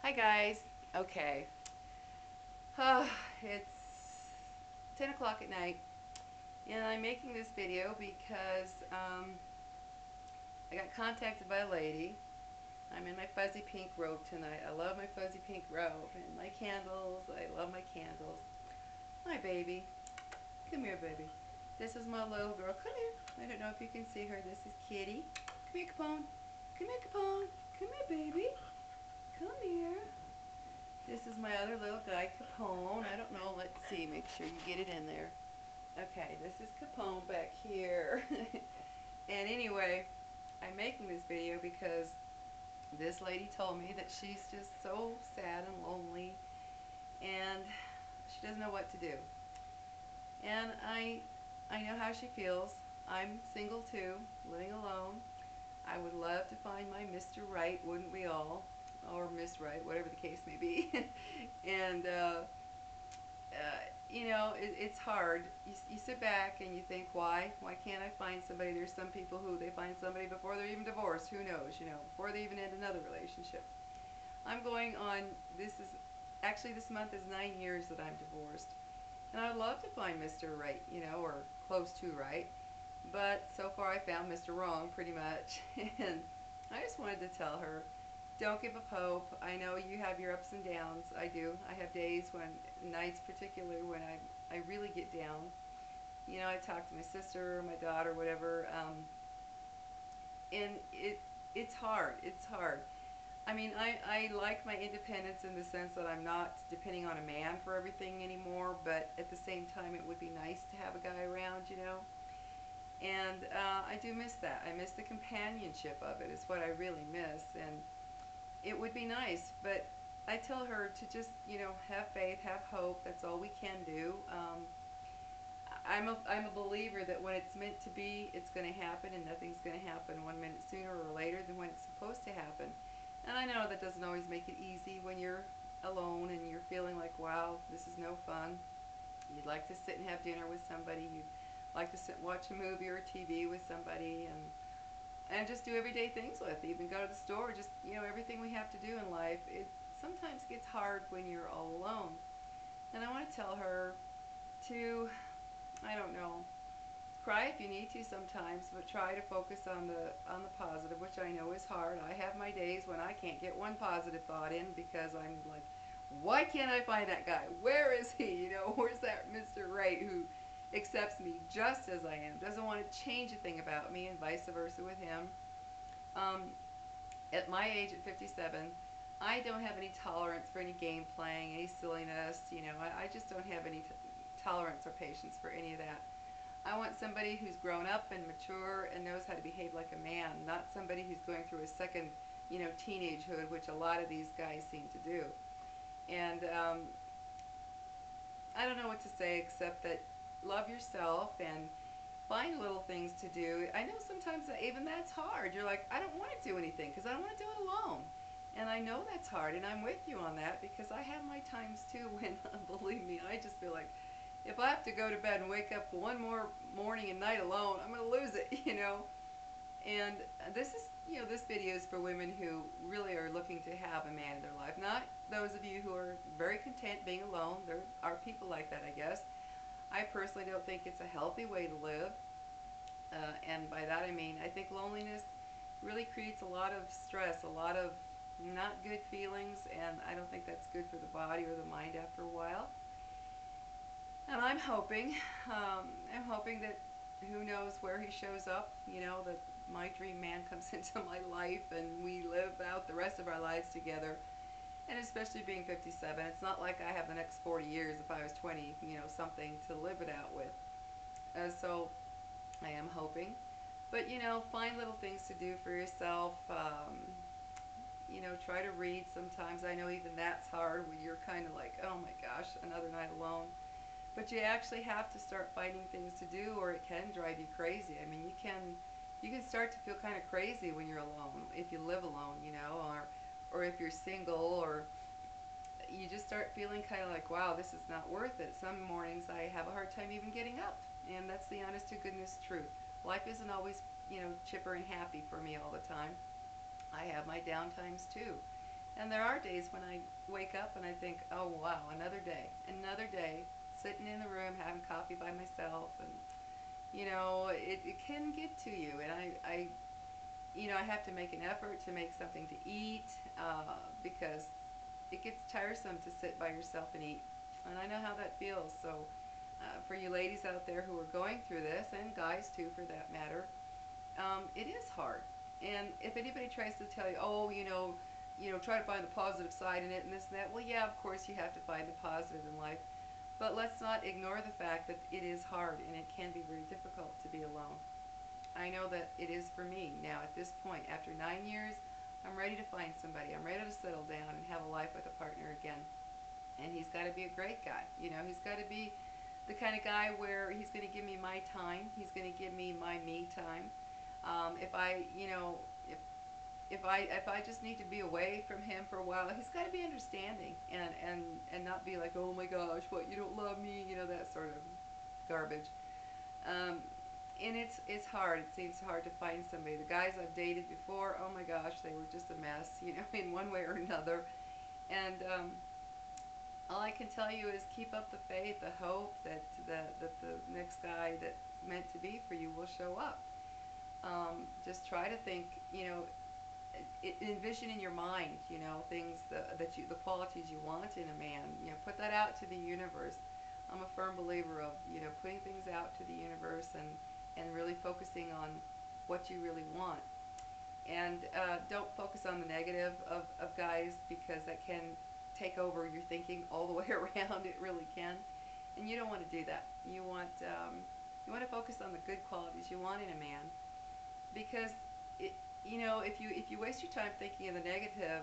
Hi guys. Okay. It's 10 o'clock at night and I'm making this video because I got contacted by a lady. I'm in my fuzzy pink robe tonight. I love my fuzzy pink robe and my candles. I love my candles. Hi baby. Come here baby. This is my little girl. Come here. I don't know if you can see her. This is Kitty. Come here Capone. Come here Capone. Come here baby. Come here. This is my other little guy, Capone. I don't know. Let's see. Make sure you get it in there. Okay, this is Capone back here. And anyway, I'm making this video because this lady told me that she's just so sad and lonely and she doesn't know what to do. And I know how she feels. I'm single too, living alone. I would love to find my Mr. Right, wouldn't we all? Or Miss Right, whatever the case may be. And it's hard. You sit back and you think, why? Why can't I find somebody? There's some people who they find somebody before they're even divorced. Who knows? Before they even end another relationship. I'm going on. This month is 9 years that I'm divorced, and I'd love to find Mr. Right, or close to right. But so far, I found Mr. Wrong pretty much, and I just wanted to tell her, don't give up hope. I know you have your ups and downs. I do. I have days nights particularly, when I really get down. I talk to my sister, my daughter, whatever, and it's hard. It's hard. I mean, I like my independence in the sense that I'm not depending on a man for everything anymore, but at the same time, it would be nice to have a guy around. And I do miss that. I miss the companionship of it. It's what I really miss. And it would be nice, but I tell her to just, have faith, have hope. That's all we can do. I'm a believer that when it's meant to be, it's going to happen, and nothing's going to happen 1 minute sooner or later than when it's supposed to happen. And I know that doesn't always make it easy when you're alone and you're feeling like, wow, this is no fun. You'd like to sit and have dinner with somebody. You'd like to sit and watch a movie or TV with somebody, and just do everyday things with. Even go to the store. Just everything we have to do in life. It sometimes gets hard when you're all alone. And I want to tell her to, I don't know, cry if you need to sometimes, but try to focus on the positive, which I know is hard. I have my days when I can't get one positive thought in because I'm like, why can't I find that guy? Where is he? Where's that Mr. Right who accepts me just as I am, doesn't want to change a thing about me, and vice versa with him. Um, at my age, at 57, I don't have any tolerance for any game playing, any silliness. I just don't have any tolerance or patience for any of that. I want somebody who's grown up and mature and knows how to behave like a man, not somebody who's going through a second, teenagehood, which a lot of these guys seem to do. And I don't know what to say except that love yourself and find little things to do. I know sometimes that even that's hard. You're like, I don't want to do anything because I don't want to do it alone. And I know that's hard, and I'm with you on that because I have my times too when, believe me, I just feel like if I have to go to bed and wake up one more morning and night alone, I'm going to lose it. And this video is for women who really are looking to have a man in their life, not those of you who are very content being alone. There are people like that, I guess. I personally don't think it's a healthy way to live. And by that I mean, I think loneliness really creates a lot of stress, a lot of not good feelings, and I don't think that's good for the body or the mind after a while. And I'm hoping that who knows where he shows up, that my dream man comes into my life and we live out the rest of our lives together. And especially being 57, it's not like I have the next 40 years if I was 20, something to live it out with. So I am hoping. But, find little things to do for yourself. Try to read sometimes. I know even that's hard when you're kind of like, oh my gosh, another night alone. But you actually have to start finding things to do, or it can drive you crazy. I mean, you can start to feel kind of crazy when you're alone, if you live alone, or if you're single, or you just start feeling kind of like, wow, this is not worth it. Some mornings I have a hard time even getting up, and that's the honest to goodness truth. Life isn't always, chipper and happy for me all the time. I have my down times too. And there are days when I wake up and I think, oh wow, another day, sitting in the room having coffee by myself, and it can get to you. And I have to make an effort to make something to eat because it gets tiresome to sit by yourself and eat. And I know how that feels. So, for you ladies out there who are going through this, and guys too for that matter, it is hard. And if anybody tries to tell you, oh, try to find the positive side in it and this and that, well, yeah, of course you have to find the positive in life. But let's not ignore the fact that it is hard and it can be very difficult to be alone. I know that it is for me now at this point. After 9 years, I'm ready to find somebody. I'm ready to settle down and have a life with a partner again. And he's got to be a great guy. He's got to be the kind of guy where he's going to give me my time. He's going to give me my me time. If I, if I just need to be away from him for a while, he's got to be understanding and not be like, oh my gosh, what, you don't love me, that sort of garbage. Um, and it's hard. It seems hard to find somebody. The guys I've dated before, oh my gosh, they were just a mess, in one way or another. And all I can tell you is keep up the faith, the hope that the next guy that's meant to be for you will show up. Just try to think, envision in your mind, things the qualities you want in a man. Put that out to the universe. I'm a firm believer of, putting things out to the universe and really focusing on what you really want. And don't focus on the negative of guys because that can take over your thinking all the way around. It really can, and you don't want to do that. You want to focus on the good qualities you want in a man because it, if you waste your time thinking of the negative,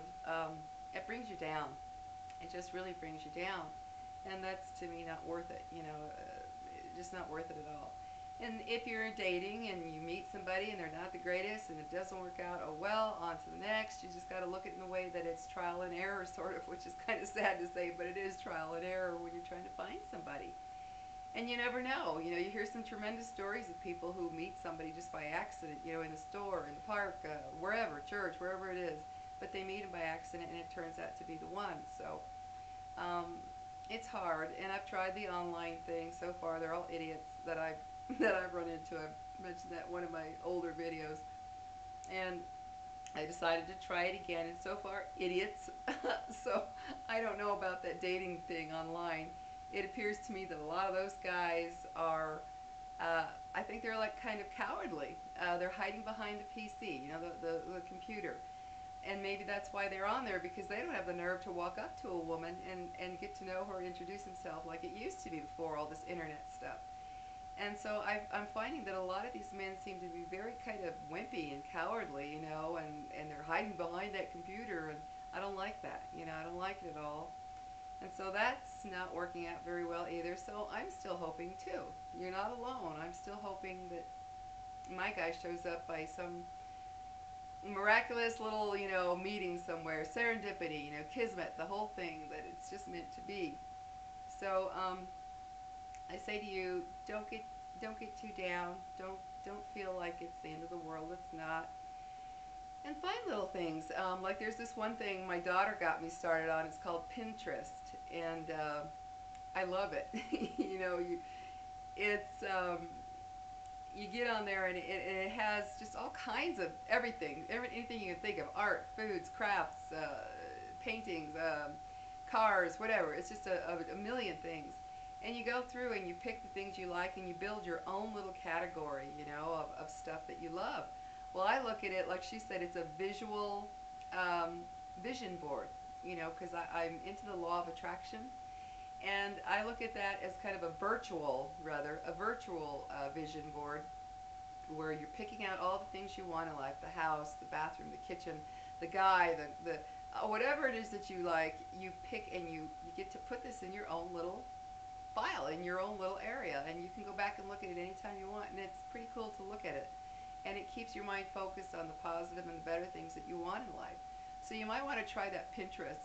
it brings you down. It just really brings you down, and that's to me not worth it. Just not worth it at all. And if you're dating and you meet somebody and they're not the greatest and it doesn't work out, oh well, on to the next. You just got to look at it in a way that it's trial and error, sort of, which is kind of sad to say, but it is trial and error when you're trying to find somebody. And you never know. You hear some tremendous stories of people who meet somebody just by accident, in the store, in the park, wherever, church, wherever it is. But they meet them by accident and it turns out to be the one. So um, it's hard. And I've tried the online thing. So far, they're all idiots that I've that I've run into. I've mentioned that in one of my older videos. And I decided to try it again, and so far, idiots. So I don't know about that dating thing online. It appears to me that a lot of those guys are, I think they're like kind of cowardly. They're hiding behind the PC, the computer. And maybe that's why they're on there because they don't have the nerve to walk up to a woman and get to know her, introduce himself like it used to be before all this internet stuff. And so I'm finding that a lot of these men seem to be very kind of wimpy and cowardly, and they're hiding behind that computer, and I don't like that, I don't like it at all. And so that's not working out very well either. So I'm still hoping too. You're not alone. I'm still hoping that my guy shows up by some miraculous little, meeting somewhere, serendipity, kismet, the whole thing, that it's just meant to be. So I say to you, don't get too down. Don't feel like it's the end of the world. It's not. And find little things. Like there's this one thing my daughter got me started on. It's called Pinterest, and I love it. It's you get on there and it has just all kinds of everything, anything you can think of: art, foods, crafts, paintings, cars, whatever. It's just a million things. And you go through and you pick the things you like and you build your own little category, of stuff that you love. Well, I look at it like she said, it's a visual um, vision board, because I'm into the law of attraction. And I look at that as kind of a virtual vision board where you're picking out all the things you want in life: the house, the bathroom, the kitchen, the guy, the whatever it is that you like, you pick and you get to put this in your own little file, in your own little area, and you can go back and look at it anytime you want, and it's pretty cool to look at it. And it keeps your mind focused on the positive and the better things that you want in life. So you might want to try that Pinterest.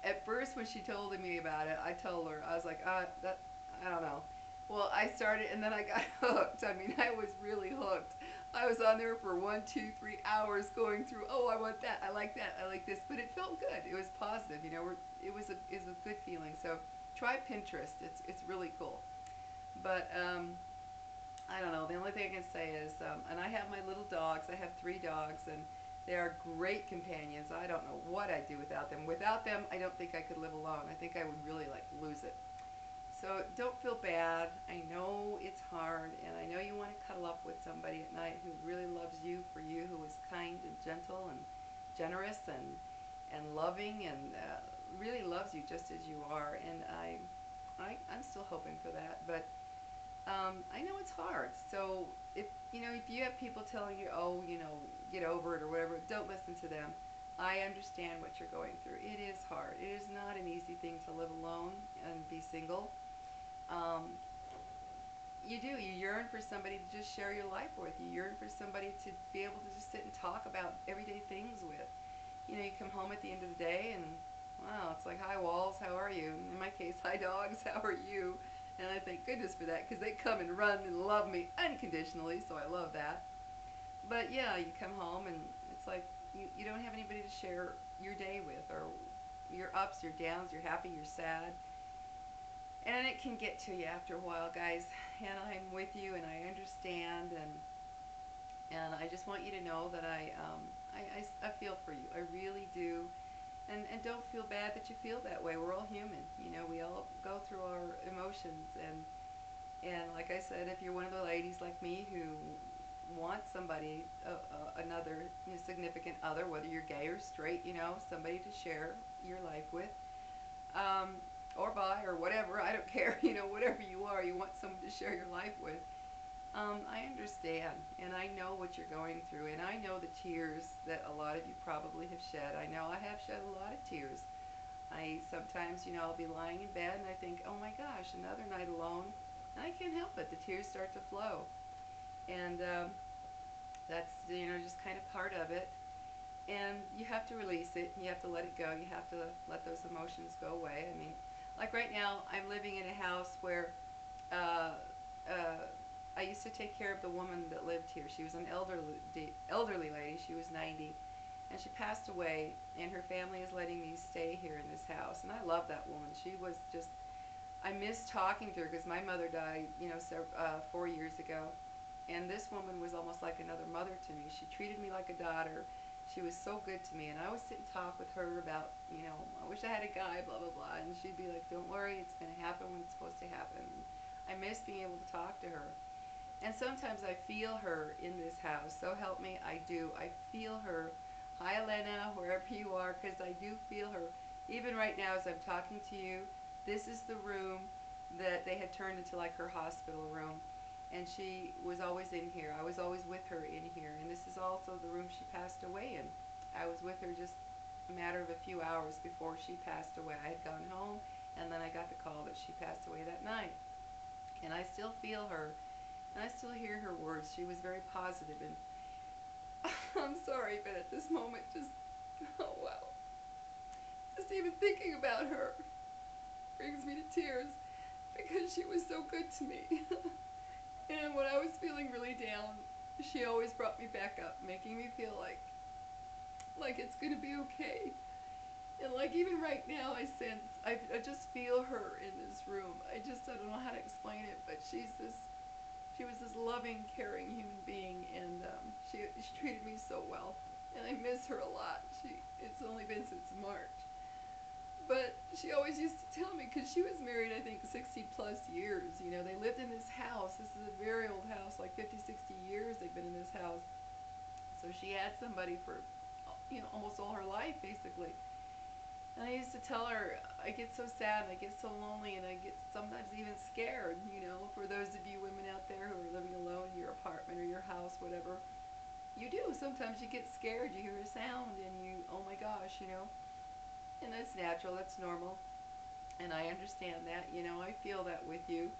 At first, when she told me about it, I told her, I was like, I don't know. Well, I started and then I got hooked. I mean, I was really hooked. I was on there for 1, 2, 3 hours going through. Oh, I want that. I like that. I like this. But it felt good. It was positive. You know, it was a good feeling. So try Pinterest. It's really cool. But I don't know. The only thing I can say is, and I have my little dogs. I have 3 dogs, and they are great companions. I don't know what I'd do without them. Without them, I don't think I could live alone. I think I would really like lose it. So don't feel bad. I know it's hard, and I know you want to cuddle up with somebody at night who really loves you for you, who is kind and gentle and generous and loving and really loves you just as you are. And I'm still hoping for that, but I know it's hard. So if you have people telling you, oh, get over it or whatever, don't listen to them. I understand what you're going through. It is hard. It is not an easy thing to live alone and be single. Um, you do. You yearn for somebody to just share your life with. You yearn for somebody to be able to just sit and talk about everyday things with. You come home at the end of the day and, wow, it's like, hi walls, how are you? In my case, hi dogs, how are you? And I thank goodness for that because they come and run and love me unconditionally, so I love that. But yeah, you come home and it's like you don't have anybody to share your day with, or your ups, your downs, your happy, your sad. And it can get to you after a while, guys. And I'm with you, and I understand, and I just want you to know that I feel for you. I really do. And don't feel bad that you feel that way. We're all human. We all go through our emotions. And like I said, if you're one of the ladies like me who wants somebody, another significant other, whether you're gay or straight, somebody to share your life with, um, or bi or whatever, I don't care, whatever you are, you want someone to share your life with. I understand, and I know what you're going through, and I know the tears that a lot of you probably have shed. I know I have shed a lot of tears. I sometimes, I'll be lying in bed and I think, oh my gosh, another night alone, and I can't help it. The tears start to flow, and that's, just kind of part of it. And you have to release it. You have to let it go. You have to let those emotions go away. I mean, like right now, I'm living in a house where uh, uh, I used to take care of the woman that lived here. She was an elderly lady. She was 90, and she passed away. And her family is letting me stay here in this house. And I love that woman. She was just. I miss talking to her because my mother died, 4 years ago. And this woman was almost like another mother to me. She treated me like a daughter. She was so good to me. And I would sit and talk with her about, I wish I had a guy, blah, blah, blah. And she'd be like, don't worry, it's going to happen when it's supposed to happen. I miss being able to talk to her. And sometimes I feel her in this house. So help me, I do. I feel her. Hi, Elena, wherever you are, because I do feel her. Even right now as I'm talking to you, this is the room that they had turned into like her hospital room. And she was always in here. I was always with her in here. And this is also the room she passed away in. I was with her just a matter of a few hours before she passed away. I had gone home, and then I got the call that she passed away that night. And I still feel her, and I still hear her words. She was very positive, and I'm sorry, but at this moment, just, oh wow, just even thinking about her brings me to tears because she was so good to me. And when I was feeling really down, she always brought me back up, making me feel like it's gonna be okay. And like even right now, I just feel her in this room. I don't know how to explain it, but she was this loving, caring human being, and she treated me so well, and I miss her a lot. It's only been since March, but she always used to tell me, because she was married, I think, 60 plus years. They lived in this house. This is a very old house, like 50, 60 years they've been in this house. So she had somebody for, almost all her life, basically. And I used to tell her, I get so sad and I get so lonely and I get sometimes even scared, for those of you women out there who are living alone in your apartment or your house, whatever. You do. Sometimes you get scared, you hear a sound and oh my gosh, And that's natural, that's normal. And I understand that, I feel that with you.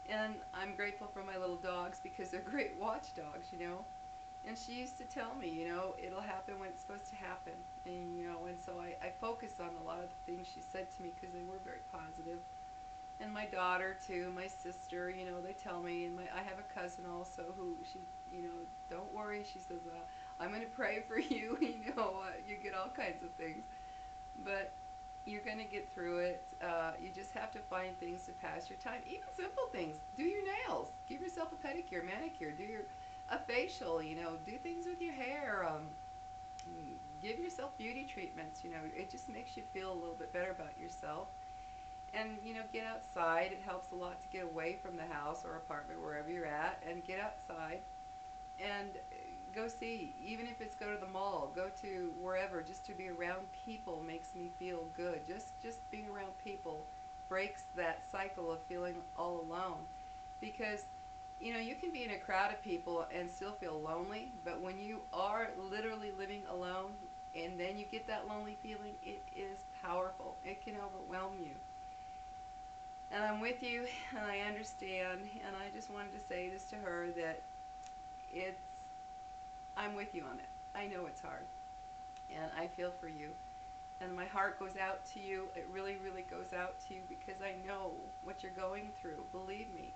And I'm grateful for my little dogs because they're great watchdogs. And she used to tell me, it'll happen when it's supposed to happen. And so I focus on a lot of the things she said to me because they were very positive. And my daughter too, my sister, they tell me, and I have a cousin also who you know, don't worry. She says, I'm going to pray for you. You know, you get all kinds of things. But you're going to get through it. You just have to find things to pass your time. Even simple things. Do your nails. Give yourself a pedicure, manicure. Do your a facial. You know, do things with your hair. Give yourself beauty treatments. You know, it just makes you feel a little bit better about yourself. And you know, get outside. It helps a lot to get away from the house or apartment, wherever you're at, and get outside and go see. Even if it's go to the mall, go to wherever. Just to be around people makes me feel good. Just being around people breaks that cycle of feeling all alone, because you know, you can be in a crowd of people and still feel lonely, but when you are literally living alone and then you get that lonely feeling, it is powerful. It can overwhelm you. And I'm with you, and I understand, and I just wanted to say this to her, that it's, I'm with you on that. I know it's hard, and I feel for you, and my heart goes out to you. It really, really goes out to you, because I know what you're going through. Believe me.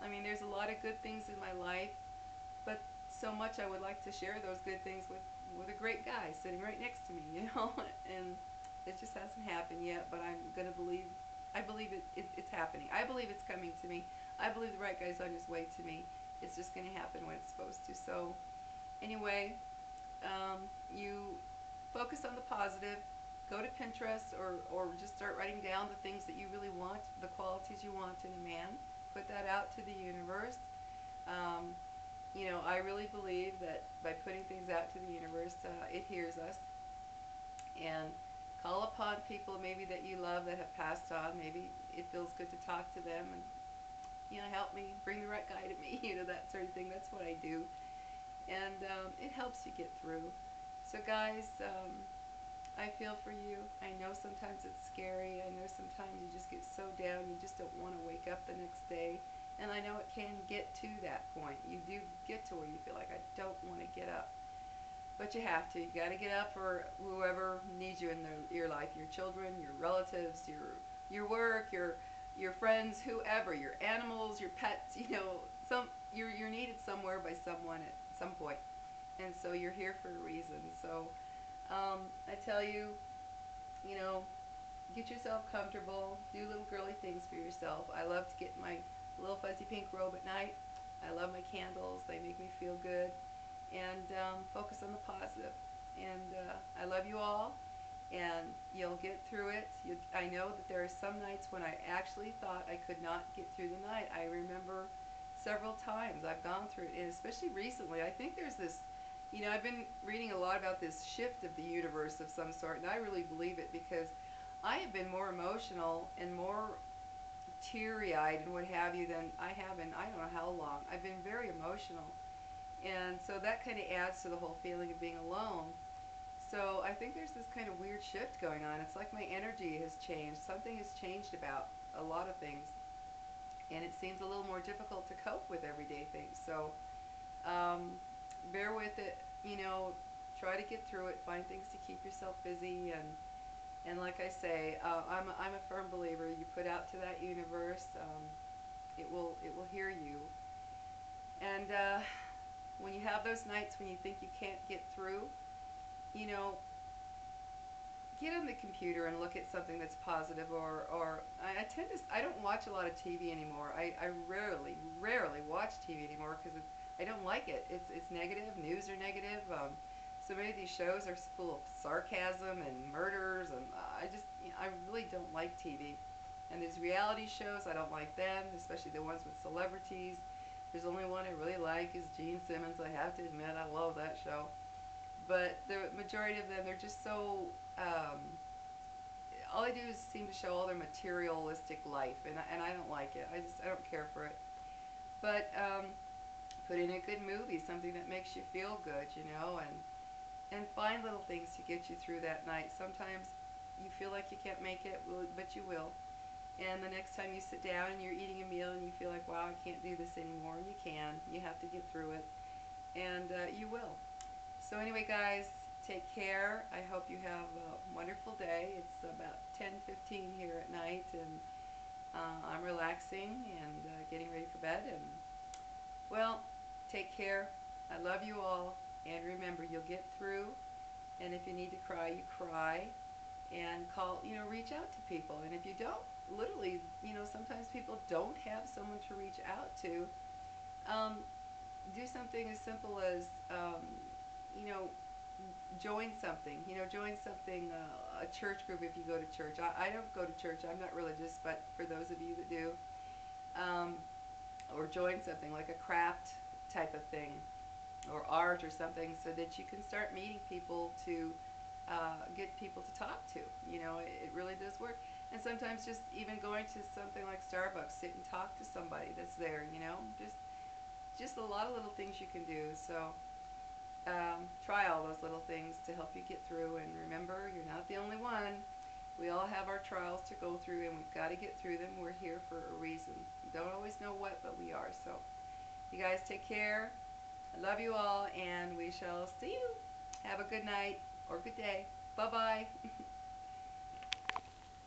I mean, there's a lot of good things in my life, but so much I would like to share those good things with a great guy sitting right next to me, you know, and it just hasn't happened yet, but I'm going to believe, I believe it's happening. I believe it's coming to me. I believe the right guy's on his way to me. It's just going to happen when it's supposed to. So anyway, you focus on the positive. Go to Pinterest, or just start writing down the things that you really want, the qualities you want in a man. Put that out to the universe. Um, you know, I really believe that by putting things out to the universe, it hears us. And call upon people maybe that you love that have passed on. Maybe it feels good to talk to them and, you know, help me, bring the right guy to me, you know, that sort of thing. That's what I do. And it helps you get through. So guys, I feel for you. I know sometimes it's scary. I know sometimes you just get so down you just don't want to wake up the next day. And I know it can get to that point. You do get to where you feel like, I don't want to get up. But you have to. You got to get up for whoever needs you in your life. Your children, your relatives, your work, your friends, whoever, your animals, your pets. You know, you're needed somewhere by someone at some point. And so you're here for a reason. So I tell you, you know, get yourself comfortable. Do little girly things for yourself. I love to get in my little fuzzy pink robe at night. I love my candles. They make me feel good. And focus on the positive. And I love you all. And you'll get through it. I know that there are some nights when I actually thought I could not get through the night. I remember several times I've gone through it, and especially recently. I think there's this, you know, I've been reading a lot about this shift of the universe of some sort, and I really believe it, because I have been more emotional and more teary-eyed and what have you than I have in I don't know how long. I've been very emotional, and so that kind of adds to the whole feeling of being alone. So I think there's this kind of weird shift going on. It's like my energy has changed. Something has changed about a lot of things, and it seems a little more difficult to cope with everyday things. So um, bear with it. You know, try to get through it. Find things to keep yourself busy, and like I say, I'm a firm believer. You put out to that universe, it will hear you. And when you have those nights when you think you can't get through, you know, get on the computer and look at something that's positive, or I tend to, I don't watch a lot of TV anymore. I rarely watch TV anymore, because I don't like it. It's negative. News are negative. So many of these shows are full of sarcasm and murders, and I just, you know, I really don't like TV. And these reality shows, I don't like them, especially the ones with celebrities. There's only one I really like is Gene Simmons. I have to admit, I love that show. But the majority of them, they're just so, um, all they do is seem to show all their materialistic life, and I don't like it. I don't care for it. But put in a good movie, something that makes you feel good, you know, and find little things to get you through that night. Sometimes you feel like you can't make it, but you will. And the next time you sit down and you're eating a meal and you feel like, wow, I can't do this anymore, you can. You have to get through it, and you will. So anyway, guys, take care. I hope you have a wonderful day. It's about 10:15 here at night, and I'm relaxing and getting ready for bed. And, well, take care. I love you all, and remember, you'll get through. And if you need to cry, you cry, and call. Reach out to people. And if you don't, literally, sometimes people don't have someone to reach out to. Um, do something as simple as, you know, join something. Join something, a church group if you go to church. I don't go to church. I'm not religious, but for those of you that do, um, or join something like a craft type of thing, or art or something, so that you can start meeting people to get people to talk to. It really does work. And sometimes just even going to something like Starbucks, sit and talk to somebody that's there. Just a lot of little things you can do. So try all those little things to help you get through. And remember, you're not the only one. We all have our trials to go through, and we've got to get through them. We're here for a reason. We don't always know what, but we are. So you guys take care. I love you all, and we shall see you. Have a good night or good day. Bye-bye.